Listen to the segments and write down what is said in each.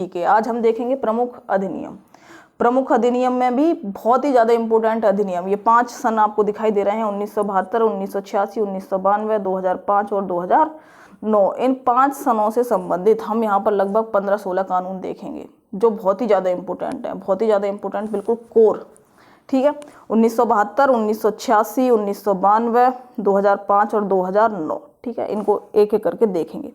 ठीक है, आज हम देखेंगे प्रमुख अधिनियम। प्रमुख अधिनियम में भी बहुत ही ज़्यादा इंपॉर्टेंट अधिनियम, ये 5 सन आपको दिखाई दे रहे हैं, 1972, 1986, 1992, 2005 और 2009। इन 5 सनों से संबंधित हम यहाँ पर लगभग 15-16 कानून देखेंगे जो बहुत ही ज़्यादा इंपॉर्टेंट है, बहुत ही ज़्यादा इंपॉर्टेंट, बिल्कुल कोर। ठीक है, 1972, 1986, 1992, 2005 और 2009। ठीक है, इनको एक एक करके देखेंगे।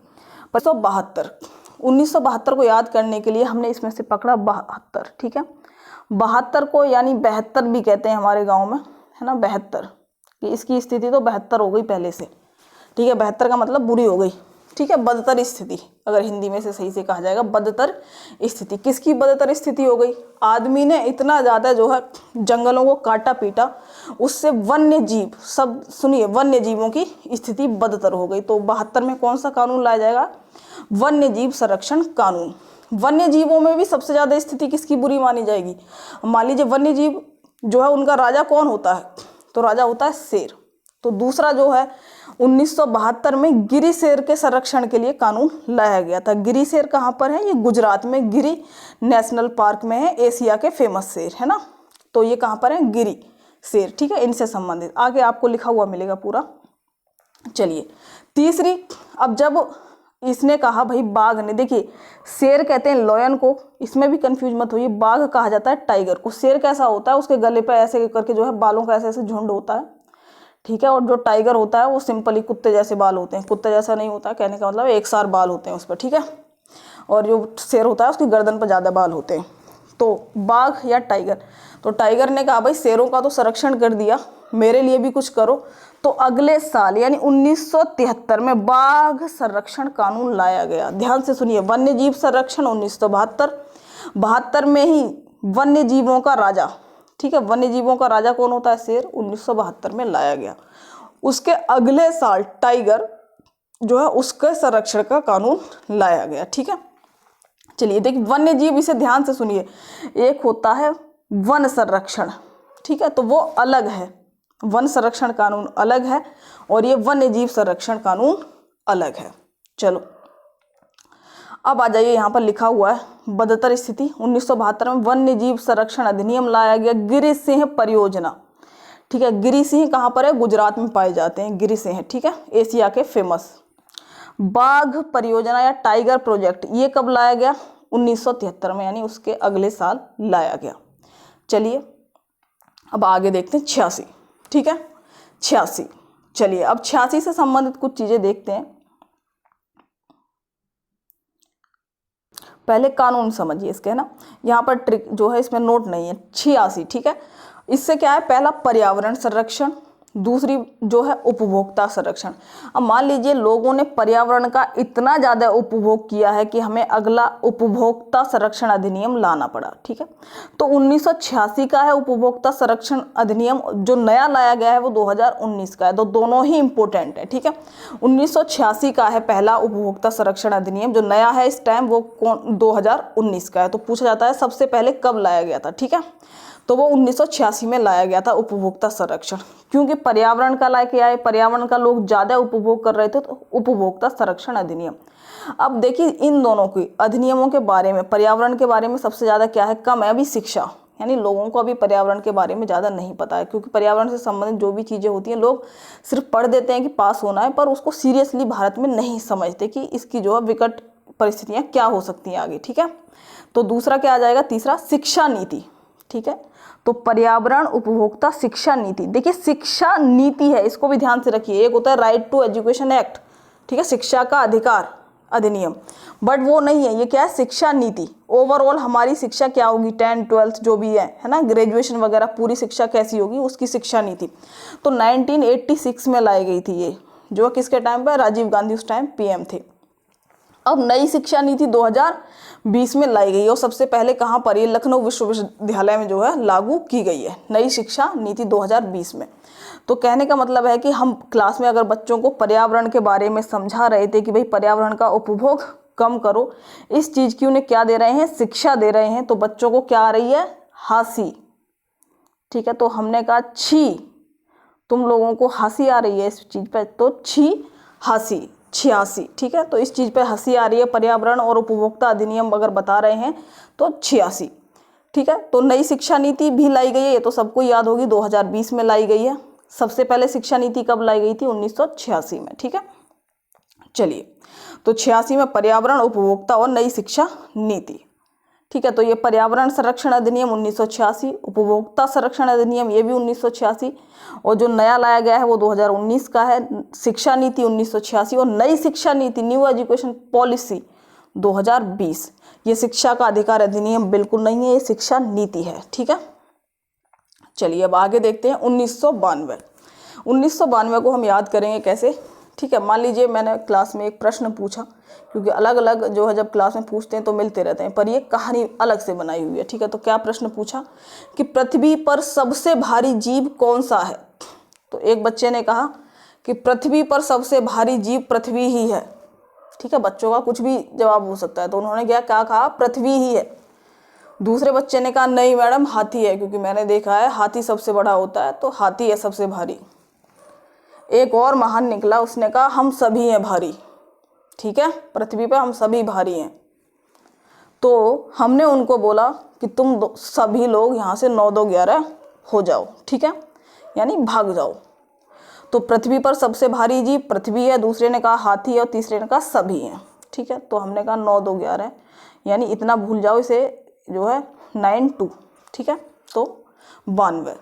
1972 को याद करने के लिए हमने इसमें से पकड़ा 72। ठीक है, 72 को यानी 72 भी कहते हैं हमारे गांव में, है ना, 72 कि इसकी स्थिति तो 72 हो गई पहले से। ठीक है, 72 का मतलब बुरी हो गई। ठीक है, बदतर स्थिति, अगर हिंदी में से सही से कहा जाएगा बदतर स्थिति। किसकी बदतर स्थिति हो गई? आदमी ने इतना ज़्यादा जो है जंगलों को काटा पीटा, उससे वन्य जीव, सब सुनिए, वन्य जीवों की स्थिति बदतर हो गई। तो 72 में कौन सा कानून लाया जाएगा? वन्य जीव संरक्षण कानून। वन्य जीवों में भी सबसे ज़्यादा स्थिति किसकी बुरी मानी जाएगी? मान लीजिए वन्य जीव जो है उनका राजा कौन होता है? तो राजा होता है शेर। तो दूसरा जो है 1972 में गिरी शेर के संरक्षण के लिए कानून लाया गया था। गिरी शेर कहाँ पर है? ये गुजरात में गिरी नेशनल पार्क में है, एशिया के फेमस शेर, है ना। तो ये कहाँ पर है? गिरी शेर। ठीक है, इनसे संबंधित आगे आपको लिखा हुआ मिलेगा पूरा। चलिए तीसरी, अब जब इसने कहा भाई बाघ ने, देखिए शेर कहते हैं लॉयन को, इसमें भी कंफ्यूज मत होइए, बाघ कहा जाता है टाइगर को। शेर कैसा होता है? उसके गले पे ऐसे करके जो है बालों का ऐसे ऐसे झुंड होता है। ठीक है, और जो टाइगर होता है वो सिंपली कुत्ते जैसे बाल होते हैं, कुत्ते जैसा नहीं होता, कहने का मतलब एक सार बाल होते हैं उस पर। ठीक है, और जो शेर होता है उसकी गर्दन पर ज़्यादा बाल होते हैं। तो बाघ या टाइगर, तो टाइगर ने कहा भाई शेरों का तो संरक्षण कर दिया, मेरे लिए भी कुछ करो। तो अगले साल यानी 1973 में बाघ संरक्षण कानून लाया गया। ध्यान से सुनिए, वन्य जीव संरक्षण 1972 में ही वन्य जीवों का राजा, ठीक है, वन्य जीवों का राजा कौन होता है? शेर, 1972 में लाया गया। उसके अगले साल टाइगर जो है उसके संरक्षण का कानून लाया गया। ठीक है, चलिए देखिए वन्य जीव, इसे ध्यान से सुनिए, एक होता है वन संरक्षण, ठीक है, तो वो अलग है, वन संरक्षण कानून अलग है, और ये वन्य जीव संरक्षण कानून अलग है। चलो अब आ जाइए, यहाँ पर लिखा हुआ है बदतर स्थिति। 1972 में वन्य जीव संरक्षण अधिनियम लाया गया, गिरि सिंह परियोजना। ठीक है, गिरि सिंह कहाँ पर है? गुजरात में पाए जाते हैं गिरि सिंह। ठीक है, एशिया के फेमस। बाघ परियोजना या टाइगर प्रोजेक्ट, ये कब लाया गया? 1973 में, यानी उसके अगले साल लाया गया। चलिए अब आगे देखते हैं 86। ठीक है, 86। चलिए अब 86 से संबंधित कुछ चीजें देखते हैं। पहले कानून समझिए इसके, है ना, यहाँ पर ट्रिक जो है इसमें नोट नहीं है। 86, ठीक है, इससे क्या है? पहला पर्यावरण संरक्षण, दूसरी जो है उपभोक्ता संरक्षण। अब मान लीजिए लोगों ने पर्यावरण का इतना ज़्यादा उपभोग किया है कि हमें अगला उपभोक्ता संरक्षण अधिनियम लाना पड़ा। ठीक है, तो 1986 का है उपभोक्ता संरक्षण अधिनियम, जो नया लाया गया है वो 2019 का है, तो दोनों ही इंपॉर्टेंट है। ठीक है, 1986 का है पहला उपभोक्ता संरक्षण अधिनियम, जो नया है इस टाइम वो 2019 का है। तो पूछा जाता है सबसे पहले कब लाया गया था? ठीक है, तो वो 1986 में लाया गया था उपभोक्ता संरक्षण, क्योंकि पर्यावरण का लाके आए, पर्यावरण का लोग ज्यादा उपभोग कर रहे थे, तो उपभोक्ता संरक्षण अधिनियम। अब देखिए इन दोनों के अधिनियमों के बारे में, पर्यावरण के बारे में सबसे ज्यादा क्या है? कम है अभी शिक्षा, यानी लोगों को अभी पर्यावरण के बारे में ज़्यादा नहीं पता है, क्योंकि पर्यावरण से संबंधित जो भी चीज़ें होती हैं लोग सिर्फ पढ़ देते हैं कि पास होना है, पर उसको सीरियसली भारत में नहीं समझते कि इसकी जो है विकट परिस्थितियाँ क्या हो सकती हैं आगे। ठीक है, तो दूसरा क्या आ जाएगा? तीसरा शिक्षा नीति। ठीक है, तो पर्यावरण उपभोक्ता शिक्षा नीति। देखिए शिक्षा नीति है, इसको भी ध्यान से रखिए। एक होता है राइट टू एजुकेशन एक्ट, ठीक है, शिक्षा का अधिकार अधिनियम, बट वो नहीं है, ये क्या है? शिक्षा नीति। ओवरऑल हमारी शिक्षा क्या होगी, 10, 12 जो भी है ना, ग्रेजुएशन वगैरह पूरी शिक्षा कैसी होगी, उसकी शिक्षा नीति। तो 1986 में लाई गई थी ये, जो किसके टाइम पर? राजीव गांधी उस टाइम पीएम थे। अब नई शिक्षा नीति 2020 में लाई गई है, और सबसे पहले कहाँ पर? ये लखनऊ विश्वविद्यालय में जो है लागू की गई है नई शिक्षा नीति 2020 में। तो कहने का मतलब है कि हम क्लास में अगर बच्चों को पर्यावरण के बारे में समझा रहे थे कि भाई पर्यावरण का उपभोग कम करो, इस चीज की उन्हें क्या दे रहे हैं? शिक्षा दे रहे हैं। तो बच्चों को क्या आ रही है? हंसी। ठीक है, तो हमने कहा छी, तुम लोगों को हंसी आ रही है इस चीज पर, तो छी हंसी। 86। ठीक है, तो इस चीज़ पे हंसी आ रही है, पर्यावरण और उपभोक्ता अधिनियम अगर बता रहे हैं तो 86। ठीक है, तो नई शिक्षा नीति भी लाई गई है, ये तो सबको याद होगी, 2020 में लाई गई है। सबसे पहले शिक्षा नीति कब लाई गई थी? 1986 में। ठीक है, चलिए, तो 86 में पर्यावरण, उपभोक्ता और नई शिक्षा नीति। ठीक है, तो ये पर्यावरण संरक्षण अधिनियम 1986, उपभोक्ता संरक्षण अधिनियम ये भी 1986, और जो नया लाया गया है वो 2019 का है, शिक्षा नीति 1986, और नई शिक्षा नीति न्यू एजुकेशन पॉलिसी 2020। ये शिक्षा का अधिकार अधिनियम बिल्कुल नहीं है, ये शिक्षा नीति है। ठीक है, चलिए अब आगे देखते हैं 1992। 1992 को हम याद करेंगे कैसे? ठीक है, मान लीजिए मैंने क्लास में एक प्रश्न पूछा, क्योंकि अलग अलग जो है जब क्लास में पूछते हैं तो मिलते रहते हैं, पर ये कहानी अलग से बनाई हुई है। ठीक है, तो क्या प्रश्न पूछा कि पृथ्वी पर सबसे भारी जीव कौन सा है? तो एक बच्चे ने कहा कि पृथ्वी पर सबसे भारी जीव पृथ्वी ही है। ठीक है, बच्चों का कुछ भी जवाब हो सकता है, तो उन्होंने क्या कहा? पृथ्वी ही है। दूसरे बच्चे ने कहा नहीं मैडम, हाथी है, क्योंकि मैंने देखा है हाथी सबसे बड़ा होता है, तो हाथी है सबसे भारी। एक और महान निकला, उसने कहा हम सभी हैं भारी। ठीक है, पृथ्वी पे हम सभी भारी हैं। तो हमने उनको बोला कि तुम सभी लोग यहाँ से 9 2 11 हो जाओ। ठीक है, यानी भाग जाओ। तो पृथ्वी पर सबसे भारी जीव पृथ्वी है, दूसरे ने कहा हाथी है, और तीसरे ने कहा सभी हैं। ठीक है, तो हमने कहा 9 2 11, यानी इतना भूल जाओ, इसे जो है 9 2। ठीक है, तो 92।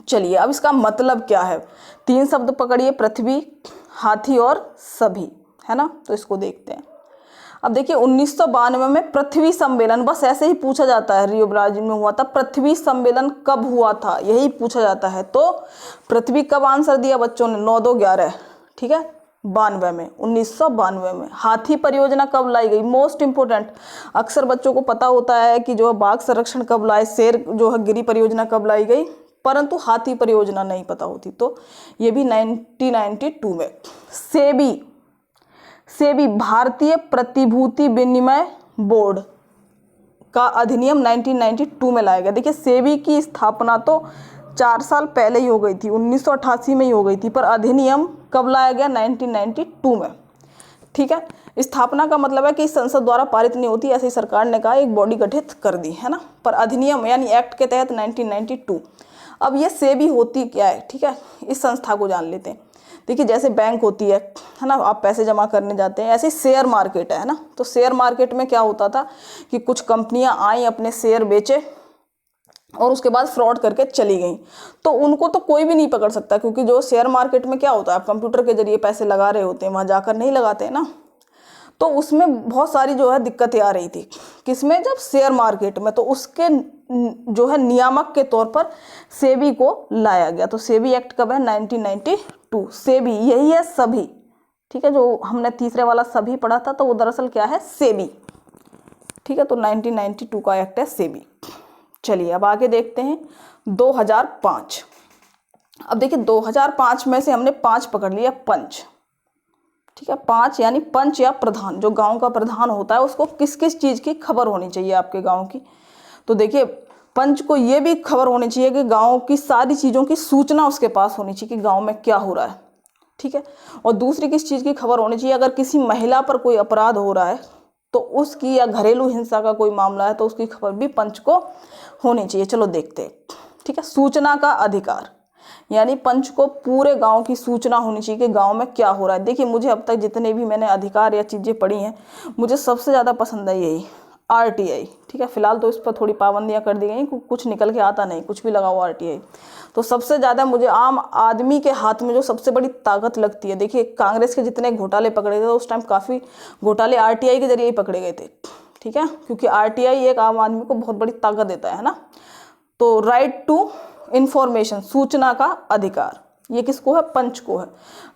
चलिए अब इसका मतलब क्या है? 3 शब्द पकड़िए, पृथ्वी, हाथी और सभी, है ना? तो इसको देखते हैं। अब देखिए 1992 में पृथ्वी सम्मेलन, बस ऐसे ही पूछा जाता है, रियो ब्राजील में हुआ था। पृथ्वी सम्मेलन कब हुआ था, यही पूछा जाता है। तो पृथ्वी कब आंसर दिया बच्चों ने? 9 2 11। ठीक है, 92 में, 1992 में। हाथी परियोजना कब लाई गई? मोस्ट इंपोर्टेंट, अक्सर बच्चों को पता होता है कि जो बाघ संरक्षण कब लाए, शेर जो है गिरी परियोजना कब लाई गई, परंतु हाथी परियोजना नहीं पता होती। तो ये भी 1992 में। सेबी भारतीय प्रतिभूति विनिमय बोर्ड का अधिनियम 1992 में लाया गया। देखिए सेबी की स्थापना तो 4 साल पहले ही हो गई थी, 1988 में ही हो गई थी, पर अधिनियम कब लाया गया? 1992 में। ठीक है, स्थापना का मतलब है कि संसद द्वारा पारित नहीं होती, ऐसे ही सरकार ने कहा एक बॉडी गठित कर दी, है ना, पर अधिनियम यानी एक्ट के तहत 1992। अब ये सेबी होती क्या है? ठीक है, इस संस्था को जान लेते हैं। देखिए जैसे बैंक होती है ना, आप पैसे जमा करने जाते हैं, ऐसे शेयर मार्केट है ना। तो शेयर मार्केट में क्या होता था कि कुछ कंपनियां आई, अपने शेयर बेचे और उसके बाद फ्रॉड करके चली गई, तो उनको तो कोई भी नहीं पकड़ सकता, क्योंकि जो शेयर मार्केट में क्या होता है, आप कंप्यूटर के जरिए पैसे लगा रहे होते हैं, वहाँ जाकर नहीं लगाते हैं ना। तो उसमें बहुत सारी जो है दिक्कतें आ रही थी, किसमें? जब शेयर मार्केट में। तो उसके जो है नियामक के तौर पर सेबी को लाया गया। तो सेबी एक्ट कब है? 1992। सेबी यही है सभी। ठीक है, जो हमने तीसरे वाला सभी पढ़ा था, तो वो दरअसल क्या है? सेबी। ठीक है, तो 1992 का एक्ट है सेबी। चलिए अब आगे देखते हैं 2005। अब देखिए 2005 में से हमने 5 पकड़ लिया, पंच। ठीक है, 5 यानी पंच या प्रधान, जो गांव का प्रधान होता है उसको किस किस चीज़ की खबर होनी चाहिए आपके गांव की? तो देखिए पंच को ये भी खबर होनी चाहिए कि गांव की सारी चीज़ों की सूचना उसके पास होनी चाहिए कि गांव में क्या हो रहा है। ठीक है, और दूसरी किस चीज़ की खबर होनी चाहिए? अगर किसी महिला पर कोई अपराध हो रहा है तो उसकी, या घरेलू हिंसा का कोई मामला है तो उसकी खबर भी पंच को होनी चाहिए। चलो देखते हैं। ठीक है, सूचना का अधिकार, यानी पंच को पूरे गांव की सूचना होनी चाहिए कि गांव में क्या हो रहा है। देखिए मुझे अब तक जितने भी मैंने अधिकार या चीज़ें पढ़ी हैं, मुझे सबसे ज़्यादा पसंद है यही RTI। ठीक है, फिलहाल तो इस पर थोड़ी पाबंदियां कर दी गई, कुछ निकल के आता नहीं, कुछ भी लगाओ RTI। तो सबसे ज़्यादा मुझे आम आदमी के हाथ में जो सबसे बड़ी ताकत लगती है, देखिए कांग्रेस के जितने घोटाले पकड़े थे उस टाइम काफ़ी घोटाले RTI के जरिए ही पकड़े गए थे। ठीक है, क्योंकि RTI एक आम आदमी को बहुत बड़ी ताकत देता है ना। तो राइट टू इंफॉर्मेशन, सूचना का अधिकार, ये किसको है? पंच को है।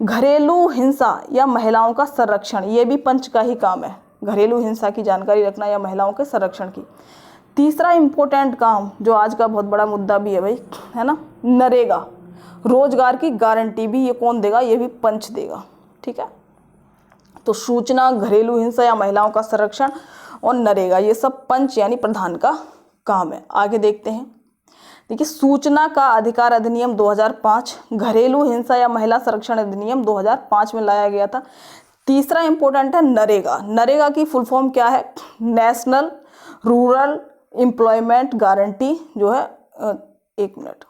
घरेलू हिंसा या महिलाओं का संरक्षण, ये भी पंच का ही काम है, घरेलू हिंसा की जानकारी रखना या महिलाओं के संरक्षण की। तीसरा इंपॉर्टेंट काम जो आज का बहुत बड़ा मुद्दा भी है भाई, है ना, नरेगा, रोजगार की गारंटी भी ये कौन देगा? ये भी पंच देगा। ठीक है, तो सूचना, घरेलू हिंसा या महिलाओं का संरक्षण और नरेगा, ये सब पंच यानी प्रधान का काम है। आगे देखते हैं। देखिए सूचना का अधिकार अधिनियम 2005, घरेलू हिंसा या महिला संरक्षण अधिनियम 2005 में लाया गया था। तीसरा इंपॉर्टेंट है नरेगा। नरेगा की फुल फॉर्म क्या है? नेशनल रूरल एम्प्लॉयमेंट गारंटी जो है, एक मिनट,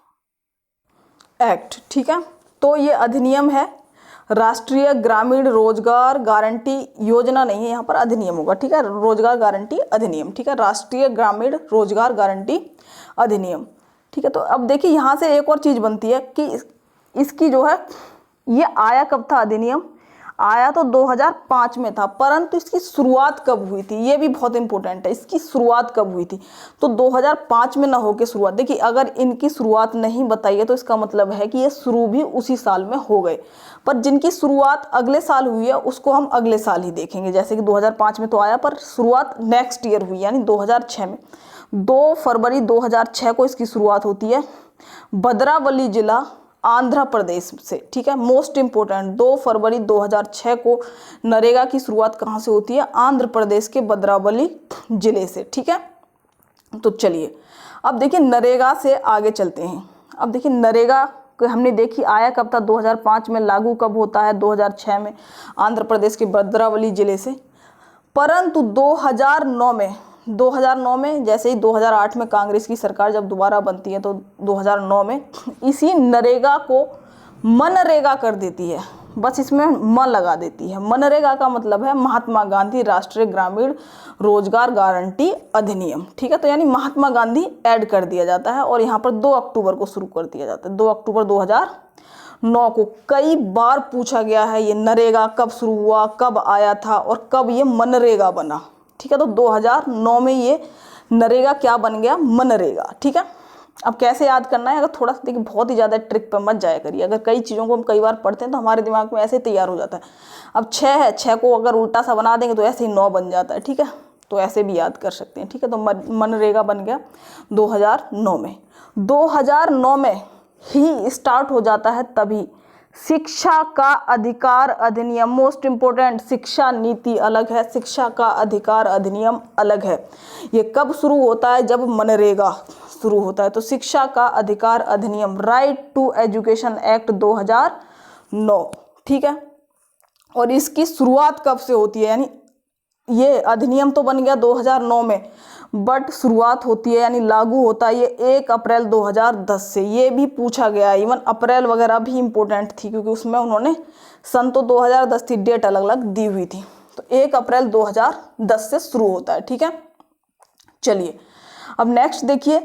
एक्ट, ठीक है। तो ये अधिनियम है, राष्ट्रीय ग्रामीण रोजगार गारंटी योजना नहीं है, यहाँ पर अधिनियम होगा, ठीक है। रोजगार गारंटी अधिनियम, ठीक है, राष्ट्रीय ग्रामीण रोजगार गारंटी अधिनियम, ठीक है। तो अब देखिए यहाँ से एक और चीज बनती है कि इसकी जो है, ये आया कब था अधिनियम? आया तो 2005 में था, परंतु इसकी शुरुआत कब हुई थी ये भी बहुत इंपॉर्टेंट है। इसकी शुरुआत कब हुई थी? तो 2005 में ना होके शुरुआत, देखिए अगर इनकी शुरुआत नहीं बताई है तो इसका मतलब है कि ये शुरू भी उसी साल में हो गए, पर जिनकी शुरुआत अगले साल हुई है उसको हम अगले साल ही देखेंगे। जैसे कि 2005 में तो आया, पर शुरुआत नेक्स्ट ईयर हुई, यानी 2006 में। 2 फरवरी 2006 को इसकी शुरुआत होती है, भद्रावली जिला आंध्र प्रदेश से, ठीक है। मोस्ट इंपोर्टेंट, 2 फरवरी 2006 को नरेगा की शुरुआत कहाँ से होती है? आंध्र प्रदेश के भद्रावली जिले से, ठीक है। तो चलिए अब देखिए नरेगा से आगे चलते हैं। अब देखिए नरेगा को हमने देखी आया कब था? 2005 में। लागू कब होता है? 2006 में, आंध्र प्रदेश के भद्रावली जिले से। परंतु 2009 में जैसे ही 2008 में कांग्रेस की सरकार जब दोबारा बनती है तो 2009 में इसी नरेगा को मनरेगा कर देती है, बस इसमें म लगा देती है। मनरेगा का मतलब है महात्मा गांधी राष्ट्रीय ग्रामीण रोजगार गारंटी अधिनियम, ठीक है। तो यानी महात्मा गांधी ऐड कर दिया जाता है और यहाँ पर 2 अक्टूबर को शुरू कर दिया जाता है, 2 अक्टूबर 2009 को। कई बार पूछा गया है ये नरेगा कब शुरू हुआ, कब आया था और कब ये मनरेगा बना, ठीक है। तो 2009 में ये नरेगा क्या बन गया? मनरेगा, ठीक है। अब कैसे याद करना है? अगर थोड़ा सा देखिए, बहुत ही ज़्यादा ट्रिक पर मत जाया करिए। अगर कई चीज़ों को हम कई बार पढ़ते हैं तो हमारे दिमाग में ऐसे तैयार हो जाता है। अब 6 है, 6 को अगर उल्टा सा बना देंगे तो ऐसे ही 9 बन जाता है, ठीक है। तो ऐसे भी याद कर सकते हैं, ठीक है। तो मनरेगा बन गया 2009 में। 2009 में ही स्टार्ट हो जाता है तभी शिक्षा का अधिकार अधिनियम। मोस्ट इंपोर्टेंट, शिक्षा नीति अलग है, शिक्षा का अधिकार अधिनियम अलग है। ये कब शुरू होता है? जब मनरेगा शुरू होता है। तो शिक्षा का अधिकार अधिनियम, राइट टू एजुकेशन एक्ट 2009, ठीक है। और इसकी शुरुआत कब से होती है? यानी ये अधिनियम तो बन गया 2009 में, बट शुरुआत होती है यानी लागू होता है ये 1 अप्रैल 2010 से। ये भी पूछा गया है, इवन अप्रैल वगैरह भी इम्पोर्टेंट थी क्योंकि उसमें उन्होंने सन तो 2010 थी, डेट अलग अलग दी हुई थी। तो 1 अप्रैल 2010 से शुरू होता है, ठीक है। चलिए अब नेक्स्ट देखिए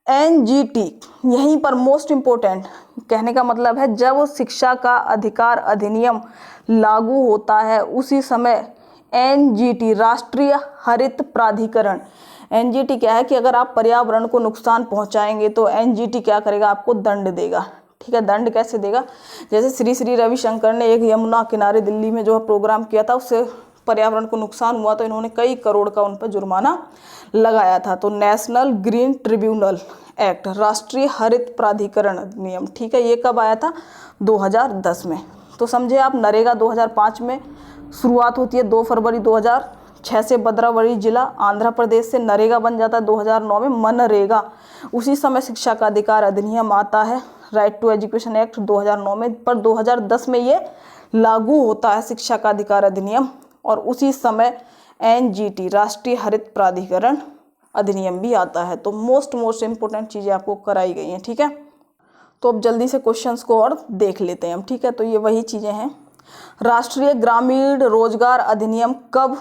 एनजीटी। यहीं पर मोस्ट इंपोर्टेंट, कहने का मतलब है जब शिक्षा का अधिकार अधिनियम लागू होता है उसी समय एनजीटी, राष्ट्रीय हरित प्राधिकरण। एनजीटी क्या है कि अगर आप पर्यावरण को नुकसान पहुंचाएंगे तो एनजीटी क्या करेगा? आपको दंड देगा, ठीक है। दंड कैसे देगा? जैसे श्री श्री रविशंकर ने एक यमुना किनारे दिल्ली में जो प्रोग्राम किया था, उससे पर्यावरण को नुकसान हुआ तो इन्होंने कई करोड़ का उन पर जुर्माना लगाया था। तो नेशनल ग्रीन ट्रिब्यूनल एक्ट, राष्ट्रीय हरित प्राधिकरण अधिनियम, ठीक है। ये कब आया था? 2010 में। तो समझे आप, नरेगा 2005 में शुरुआत होती है, 2 फरवरी 2006 से भद्रावली जिला आंध्र प्रदेश से। नरेगा बन जाता है 2009 में मनरेगा। उसी समय शिक्षा का अधिकार अधिनियम आता है, राइट टू एजुकेशन एक्ट 2009 में, पर 2010 में ये लागू होता है शिक्षा का अधिकार अधिनियम। और उसी समय एनजीटी, राष्ट्रीय हरित प्राधिकरण अधिनियम भी आता है। तो मोस्ट इंपोर्टेंट चीज़ें आपको कराई गई हैं, ठीक है। तो अब जल्दी से क्वेश्चंस को और देख लेते हैं हम, ठीक है। तो ये वही चीज़ें हैं। राष्ट्रीय ग्रामीण रोजगार अधिनियम कब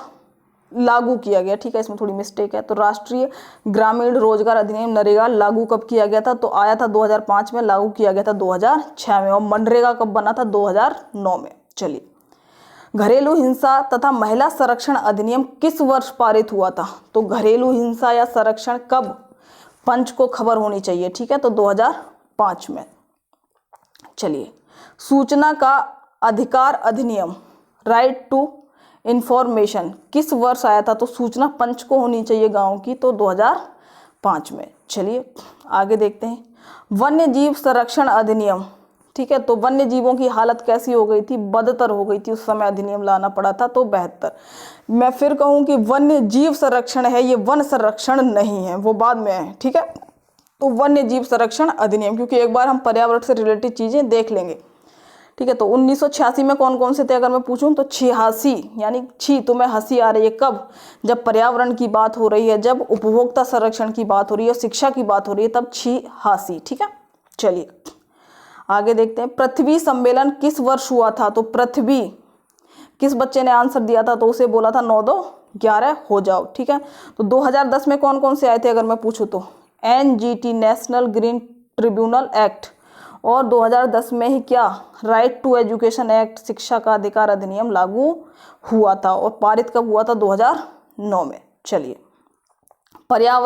लागू किया गया? ठीक है, इसमें थोड़ी मिस्टेक है। तो राष्ट्रीय ग्रामीण रोजगार अधिनियम नरेगा लागू कब किया गया था? तो आया था 2005 में, लागू किया गया था 2006 में। और मनरेगा कब बना था? 2009 में। चलिए, घरेलू हिंसा तथा महिला संरक्षण अधिनियम किस वर्ष पारित हुआ था? तो घरेलू हिंसा या संरक्षण कब पंच को खबर होनी चाहिए, ठीक है। तो 2005 में। चलिए, सूचना का अधिकार अधिनियम, राइट टू इंफॉर्मेशन, किस वर्ष आया था? तो सूचना पंच को होनी चाहिए गांव की, तो 2005 में। चलिए आगे देखते हैं। वन्य जीव संरक्षण अधिनियम, ठीक है। तो वन्य जीवों की हालत कैसी हो गई थी? बदतर हो गई थी, उस समय अधिनियम लाना पड़ा था, तो 72। मैं फिर कहूँ कि वन्य जीव संरक्षण है, ये वन संरक्षण नहीं है, वो बाद में है, ठीक है। तो वन्य जीव संरक्षण अधिनियम, क्योंकि एक बार हम पर्यावरण से रिलेटेड चीज़ें देख लेंगे, ठीक है। तो 1986 में कौन कौन से थे अगर मैं पूछूं तो 86, यानी छी तुम्हें हंसी आ रही है कब, जब पर्यावरण की बात हो रही है, जब उपभोक्ता संरक्षण की बात हो रही है, शिक्षा की बात हो रही है, तब 86। ठीक है, चलिए आगे देखते हैं। पृथ्वी सम्मेलन किस वर्ष हुआ था? तो पृथ्वी, किस बच्चे ने आंसर दिया था? तो उसे बोला था 9-2-11 हो जाओ। ठीक है। तो 2010 में कौन कौन से आए थे अगर मैं पूछूं तो NGT national green tribunal act, और 2010 में ही क्या राइट टू एजुकेशन एक्ट, शिक्षा का अधिकार अधिनियम लागू हुआ था, और पारित कब हुआ था? 2009 में। चलिए पर्यावरण